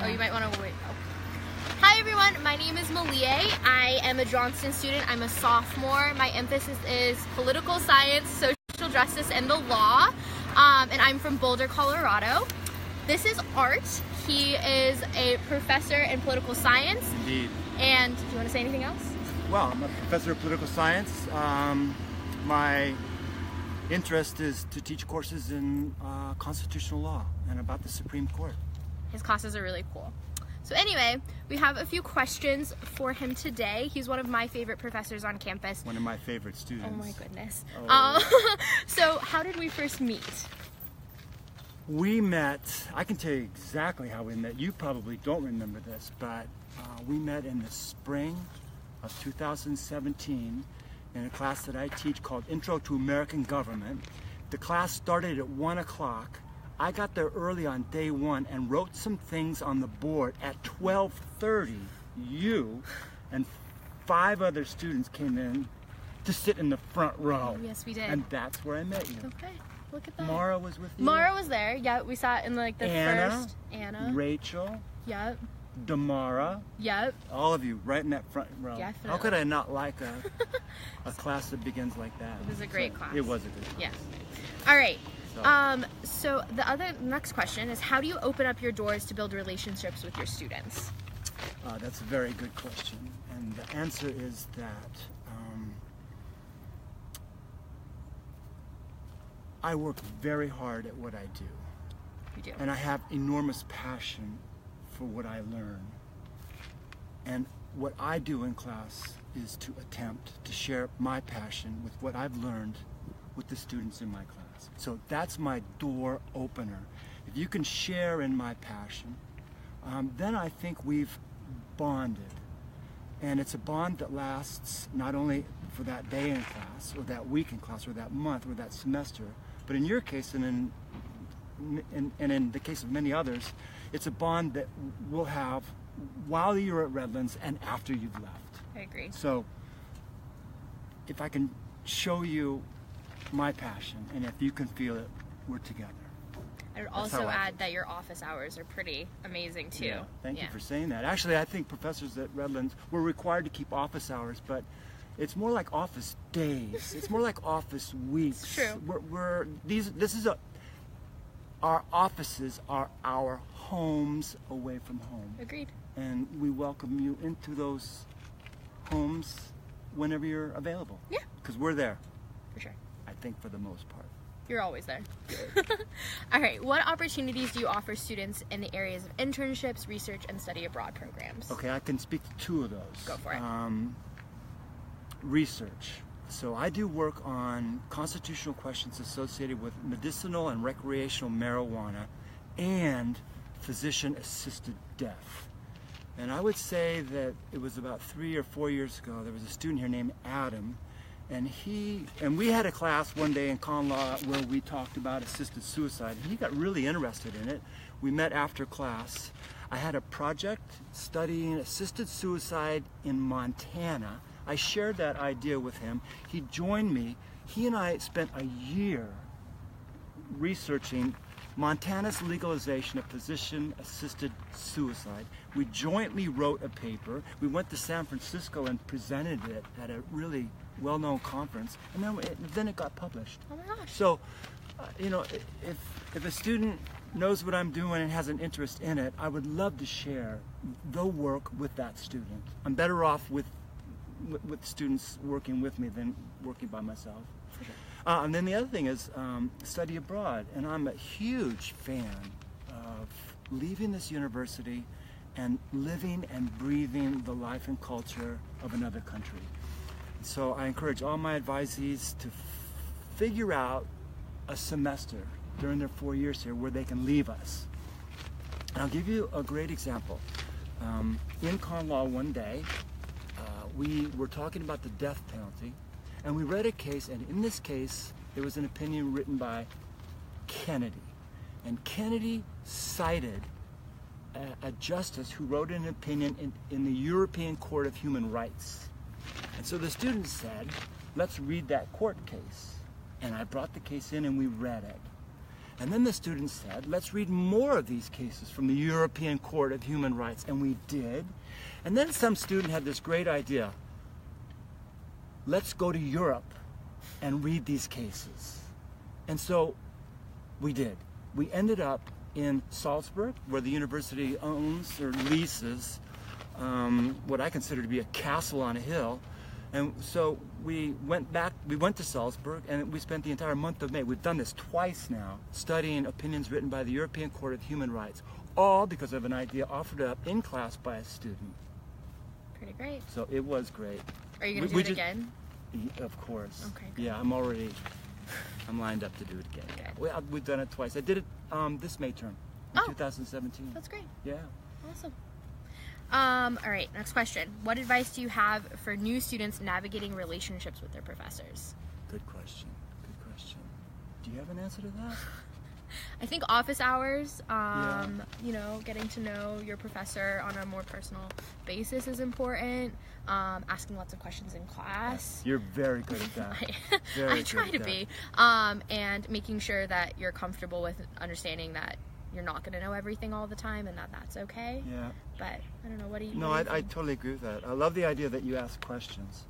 Oh, you might want to wait. Oh. Hi everyone, my name is Malie. I am a Johnston student. I'm a sophomore. My emphasis is political science, social justice, and the law. And I'm from Boulder, Colorado. This is Art. He is a professor in political science. Indeed. And do you want to say anything else? Well, I'm a professor of political science. My interest is to teach courses in constitutional law and about the Supreme Court. His classes are really cool. So anyway, we have a few questions for him today. He's one of my favorite professors on campus. One of my favorite students. Oh my goodness. Oh. So how did we first meet? We met, I can tell you exactly how we met. You probably don't remember this, but we met in the spring of 2017 in a class that I teach called Intro to American Government. The class started at 1 o'clock. I got there early on day one and wrote some things on the board. At 12:30, you and 5 other students came in to sit in the front row. Oh, yes, we did. And that's where I met you. Okay, look at that. Mara was with you. Mara was there. Yeah, we sat in like the Anna, first. Anna. Rachel. Yep. Damara. Yep. All of you right in that front row. Definitely. How could I not like a class that begins like that? It was a great class. It was a good class. Yes. All right. So, So the next question is, how do you open up your doors to build relationships with your students? that's a very good question. And the answer is that I work very hard at what I do. You do. And I have enormous passion for what I learn. And what I do in class is to attempt to share my passion with what I've learned with the students in my class. So that's my door opener. If you can share in my passion, then I think we've bonded. And it's a bond that lasts not only for that day in class, or that week in class, or that month, or that semester, but in your case, and in the case of many others, it's a bond that we'll have while you're at Redlands and after you've left. I agree. So if I can show you my passion, and if you can feel it, we're together. I would That's also how I add feel. that your office hours are pretty amazing too. Yeah, thank you for saying that. Actually, I think professors at Redlands were required to keep office hours, but it's more like office days. It's more like office weeks. It's true. Our offices are our homes away from home. Agreed. And we welcome you into those homes whenever you're available. Yeah. Because we're there, For sure. I think, for the most part. You're always there. All right. What opportunities do you offer students in the areas of internships, research, and study abroad programs? Okay, I can speak to 2 of those. Go for it. Research. So I do work on constitutional questions associated with medicinal and recreational marijuana and physician-assisted death. And I would say that it was about 3 or 4 years ago, there was a student here named Adam, and we had a class one day in con law where we talked about assisted suicide. He got really interested in it. We met after class. I had a project studying assisted suicide in Montana. I shared that idea with him. He joined me. He and I spent a year researching Montana's legalization of physician-assisted suicide. We jointly wrote a paper. We went to San Francisco and presented it at a really well-known conference, and then it got published. Oh my gosh. So, if a student knows what I'm doing and has an interest in it, I would love to share the work with that student. I'm better off with students working with me than working by myself. For sure. And then the other thing is study abroad. And I'm a huge fan of leaving this university and living and breathing the life and culture of another country. So I encourage all my advisees to figure out a semester during their 4 years here where they can leave us. And I'll give you a great example. In con law one day, we were talking about the death penalty, and we read a case, and in this case, there was an opinion written by Kennedy. And Kennedy cited a justice who wrote an opinion in the European Court of Human Rights. And so the students said, let's read that court case. And I brought the case in and we read it. And then the students said, let's read more of these cases from the European Court of Human Rights. And we did. And then some student had this great idea. Let's go to Europe and read these cases. And so we did. We ended up in Salzburg, where the university owns or leases what I consider to be a castle on a hill. And so we went to Salzburg, and we spent the entire month of May. We've done this twice now, studying opinions written by the European Court of Human Rights, all because of an idea offered up in class by a student. Pretty great. So it was great. Are you going to do it again? Of course. Okay, good. Yeah, I'm lined up to do it again. We've done it twice. I did it this May term, in 2017. That's great. Yeah. Awesome. All right, next question. What advice do you have for new students navigating relationships with their professors? Good question. Good question. Do you have an answer to that? I think office hours, you know, getting to know your professor on a more personal basis is important. Asking lots of questions in class. You're very good at that. I try to be. And making sure that you're comfortable with understanding that you're not going to know everything all the time and that that's okay. Yeah. But I don't know, what do you No, I totally agree with that. I love the idea that you ask questions.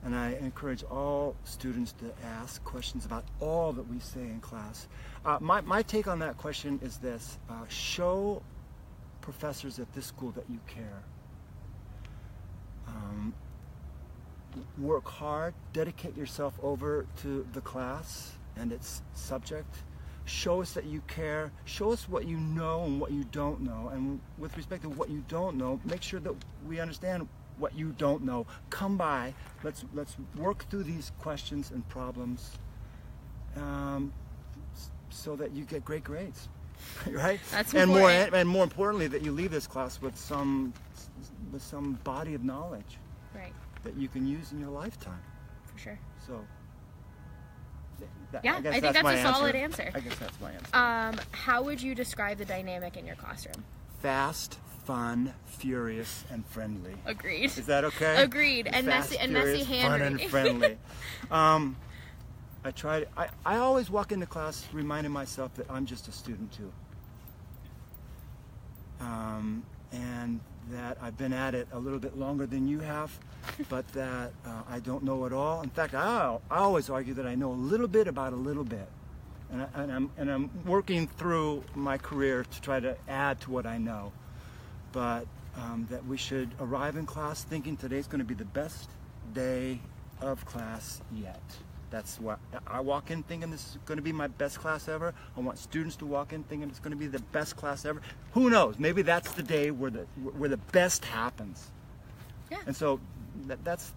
And I encourage all students to ask questions about all that we say in class. My take on that question is this. Show professors at this school that you care. Work hard, dedicate yourself over to the class and its subject. Show us that you care. Show us what you know and what you don't know. And with respect to what you don't know, make sure that we understand what you don't know. Come by. Let's work through these questions and problems so that you get great grades, right? That's important. And more importantly, that you leave this class with some body of knowledge, right, that you can use in your lifetime. For sure. So. Yeah, I think that's a solid answer. I guess that's my answer. How would you describe the dynamic in your classroom? Fast, fun, furious, and friendly. Agreed. Is that okay? Agreed. And fast, messy handwriting. Fun and friendly. I always walk into class reminding myself that I'm just a student too. And that I've been at it a little bit longer than you have, but that I don't know it all. In fact, I always argue that I know a little bit about a little bit, and I'm working through my career to try to add to what I know. But that we should arrive in class thinking today's going to be the best day of class yet. That's what I walk in thinking, this is going to be my best class ever. I want students to walk in thinking it's going to be the best class ever. Who knows? Maybe that's the day where the best happens. Yeah. And so that's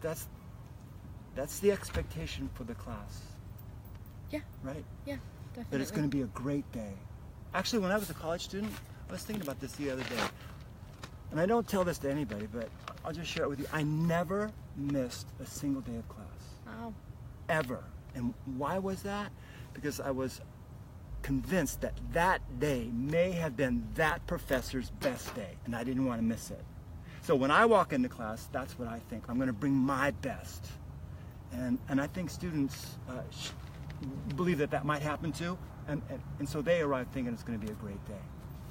the expectation for the class. Yeah. Right? Yeah, definitely. That it's going to be a great day. Actually, when I was a college student, I was thinking about this the other day. And I don't tell this to anybody, but I'll just share it with you. I never missed a single day of class. Wow. Ever. And why was that? Because I was convinced that that day may have been that professor's best day, and I didn't want to miss it. So when I walk into class, that's what I think. I'm going to bring my best. And I think students believe that might happen too, and so they arrive thinking it's going to be a great day.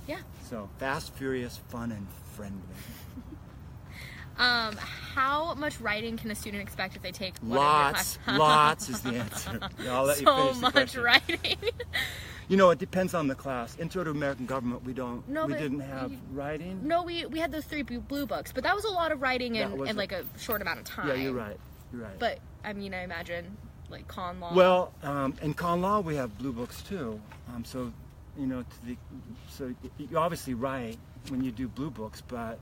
Yeah. So fast, furious, fun, and friendly. How much writing can a student expect if they take one Lots, of your lots is the answer. I'll let you so finish the much question. writing. You know, it depends on the class. Intro to American Government, we No, didn't have writing. No, we had those 3 blue books, but that was a lot of writing in like a short amount of time. Yeah, you're right. You're right. But I mean, I imagine like con law. Well, in con law we have blue books too. So, you know, so you obviously write when you do blue books, but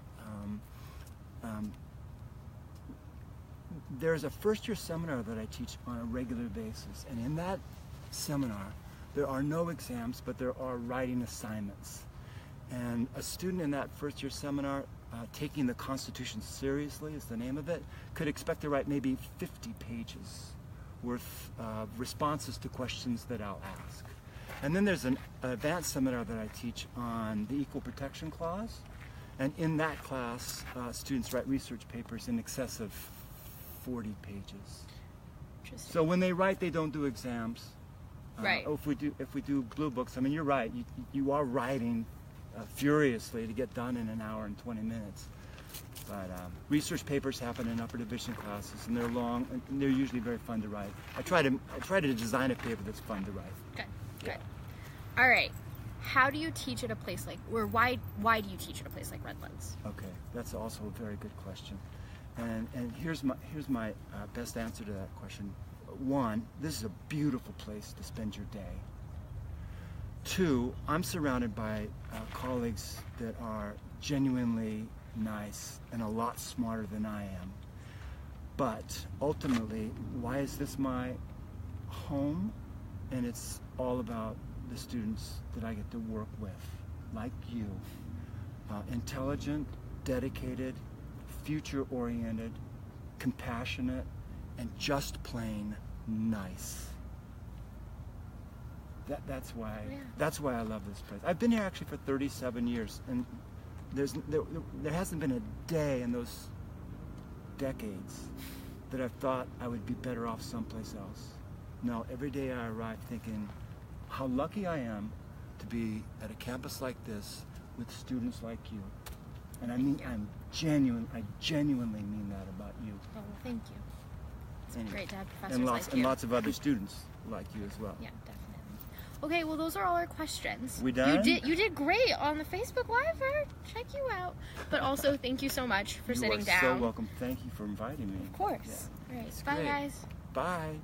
there's a first-year seminar that I teach on a regular basis, and in that seminar there are no exams, but there are writing assignments. And a student in that first-year seminar, taking the Constitution seriously is the name of it, could expect to write maybe 50 pages worth of responses to questions that I'll ask. And then there's an advanced seminar that I teach on the Equal Protection Clause, and in that class students write research papers in excess of 40 pages. So when they write, they don't do exams. Right. If we do Blue Books, I mean, you're right. You are writing furiously to get done in an hour and 20 minutes. But research papers happen in upper division classes, and they're long, and they're usually very fun to write. I try to design a paper that's fun to write. Good. Good. All right. How do you teach at a place like, or why do you teach at a place like Redlands? Okay, that's also a very good question, and here's my best answer to that question. One, this is a beautiful place to spend your day. Two, I'm surrounded by colleagues that are genuinely nice and a lot smarter than I am. But ultimately, why is this my home? And it's all about the students that I get to work with, like you. Intelligent, dedicated, future-oriented, compassionate, and just plain nice. That's why I love this place. I've been here actually for 37 years, and there hasn't been a day in those decades that I've thought I would be better off someplace else. No, every day I arrive thinking how lucky I am to be at a campus like this with students like you. And I genuinely mean that about you. Oh, well, thank you. It's Anyway, great to have professors like you. And lots of other students like you as well. Yeah, definitely. Okay, well, those are all our questions. We done? You did great on the Facebook Live. Check you out. But also, thank you so much for sitting down. You are so welcome. Thank you for inviting me. Of course. Yeah. All right. That's Bye, great. guys. Bye.